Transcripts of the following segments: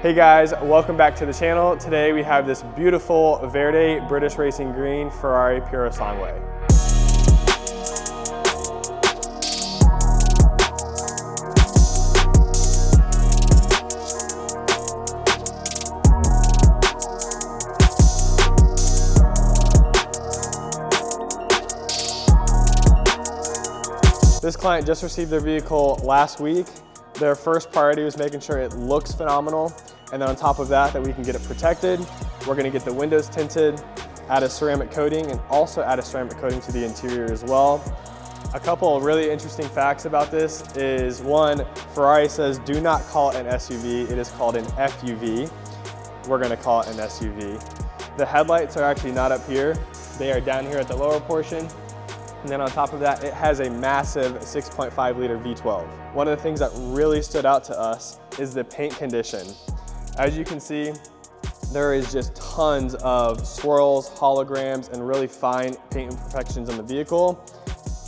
Hey guys, welcome back to the channel. Today we have this beautiful Verde British Racing Green Ferrari Purosangue. This client just received their vehicle last week. Their first priority was making sure it looks phenomenal, and then on top of that, we can get it protected. We're gonna get the windows tinted, add a ceramic coating, and also add a ceramic coating to the interior as well. A couple of really interesting facts about this is, one, Ferrari says do not call it an SUV, it is called an FUV. We're gonna call it an SUV. The headlights are actually not up here. They are down here at the lower portion. And then on top of that, it has a massive 6.5 liter V12. One of the things that really stood out to us is the paint condition. As you can see, there is just tons of swirls, holograms, and really fine paint imperfections on the vehicle.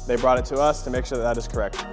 They brought it to us to make sure that that is correct.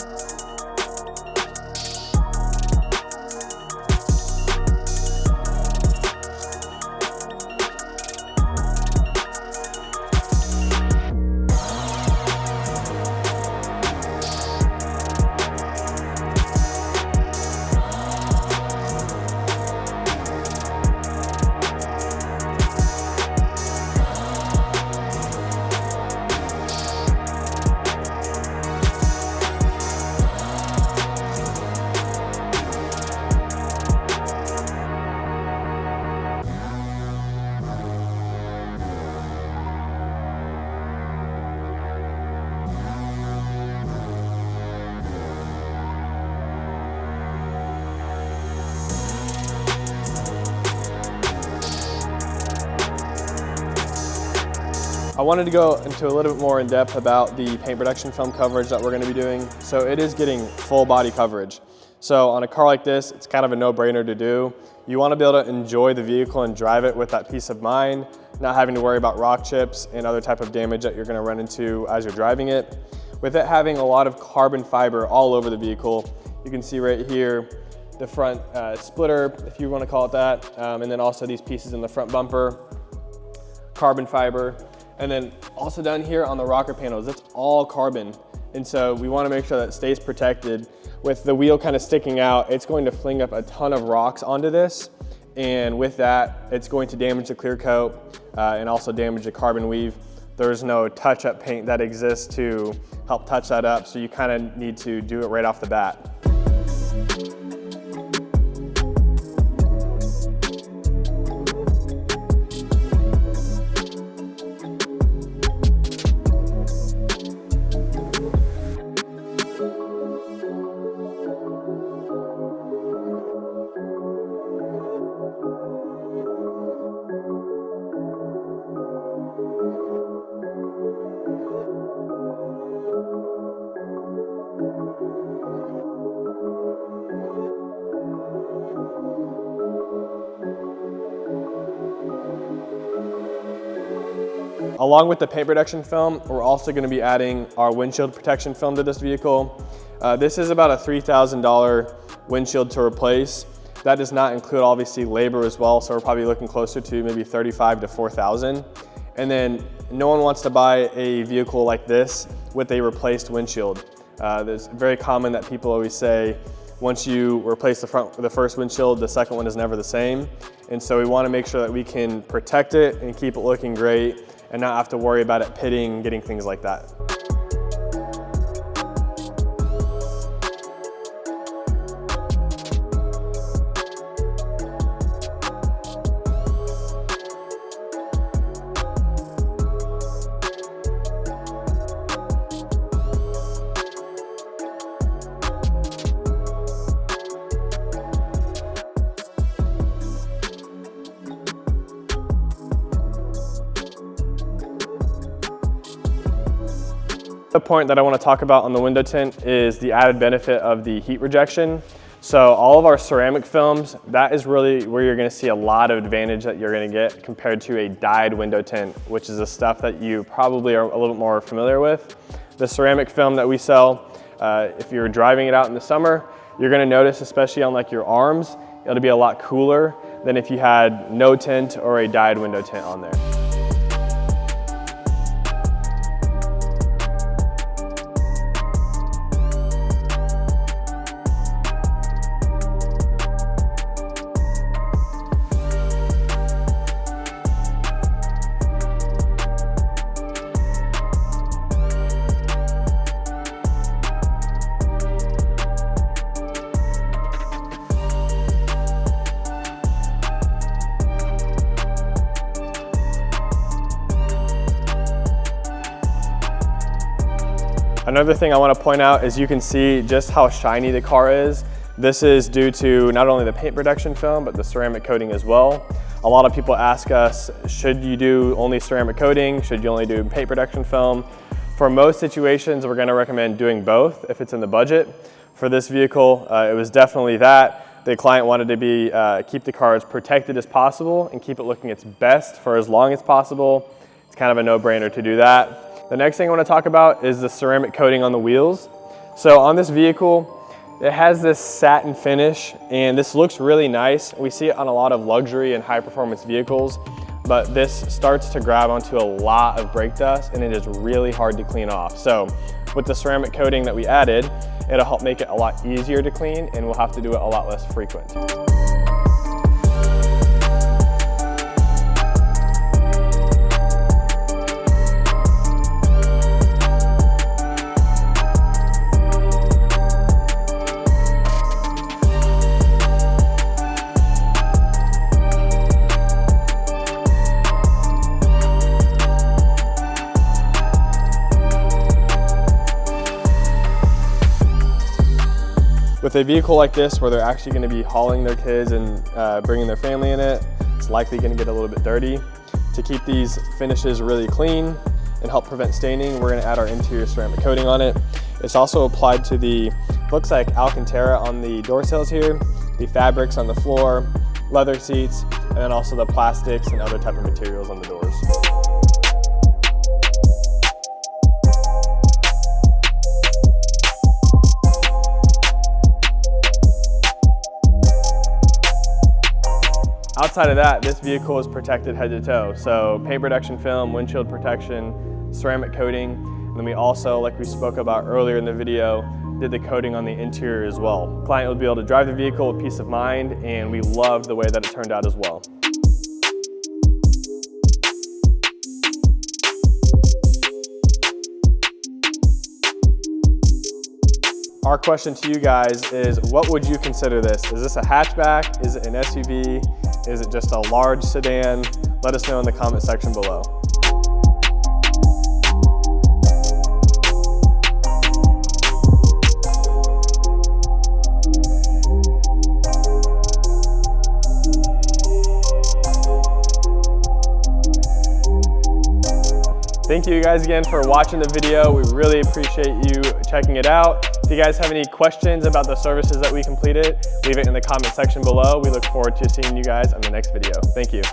I wanted to go into a little bit more in depth about the paint protection film coverage that we're going to be doing. So it is getting full body coverage. So on a car like this, it's kind of a no-brainer to do. You want to be able to enjoy the vehicle and drive it with that peace of mind, not having to worry about rock chips and other type of damage that you're going to run into as you're driving it. With it having a lot of carbon fiber all over the vehicle, you can see right here the front splitter, if you want to call it that, and then also these pieces in the front bumper, carbon fiber. And then also down here on the rocker panels, it's all carbon. And so we want to make sure that it stays protected. With the wheel kind of sticking out, it's going to fling up a ton of rocks onto this. And with that, it's going to damage the clear coat and also damage the carbon weave. There's no touch-up paint that exists to help touch that up, so you kind of need to do it right off the bat. Along with the paint protection film, we're also going to be adding our windshield protection film to this vehicle. This is about a $3,000 windshield to replace. That does not include obviously labor as well, so we're probably looking closer to maybe $35,000 to $4,000. And then no one wants to buy a vehicle like this with a replaced windshield. It's very common that people always say, once you replace the first windshield, the second one is never the same. And so we want to make sure that we can protect it and keep it looking great and not have to worry about it pitting, getting things like that. The point that I want to talk about on the window tint is the added benefit of the heat rejection. So all of our ceramic films, that is really where you're going to see a lot of advantage that you're going to get compared to a dyed window tint, which is the stuff that you probably are a little bit more familiar with. The ceramic film that we sell, if you're driving it out in the summer, you're going to notice, especially on like your arms, it'll be a lot cooler than if you had no tint or a dyed window tint on there. Another thing I want to point out is you can see just how shiny the car is. This is due to not only the paint protection film, but the ceramic coating as well. A lot of people ask us, should you do only ceramic coating? Should you only do paint protection film? For most situations, we're going to recommend doing both if it's in the budget. For this vehicle, it was definitely that. The client wanted to keep the car as protected as possible and keep it looking its best for as long as possible. It's kind of a no-brainer to do that. The next thing I want to talk about is the ceramic coating on the wheels. So on this vehicle, it has this satin finish, and this looks really nice. We see it on a lot of luxury and high performance vehicles, but this starts to grab onto a lot of brake dust and it is really hard to clean off. So with the ceramic coating that we added, it'll help make it a lot easier to clean, and we'll have to do it a lot less frequent. With a vehicle like this, where they're actually going to be hauling their kids and bringing their family in it, it's likely going to get a little bit dirty. To keep these finishes really clean and help prevent staining, we're going to add our interior ceramic coating on it. It's also applied to the, looks like Alcantara on the door sills here, the fabrics on the floor, leather seats, and then also the plastics and other type of materials on the doors. Outside of that, this vehicle is protected head to toe. So paint protection film, windshield protection, ceramic coating, and then we also, like we spoke about earlier in the video, did the coating on the interior as well. The client will be able to drive the vehicle with peace of mind, and we loved the way that it turned out as well. Our question to you guys is, what would you consider this? Is this a hatchback? Is it an SUV? Is it just a large sedan? Let us know in the comment section below. Thank you guys again for watching the video. We really appreciate you checking it out. If you guys have any questions about the services that we completed, leave it in the comment section below. We look forward to seeing you guys on the next video. Thank you.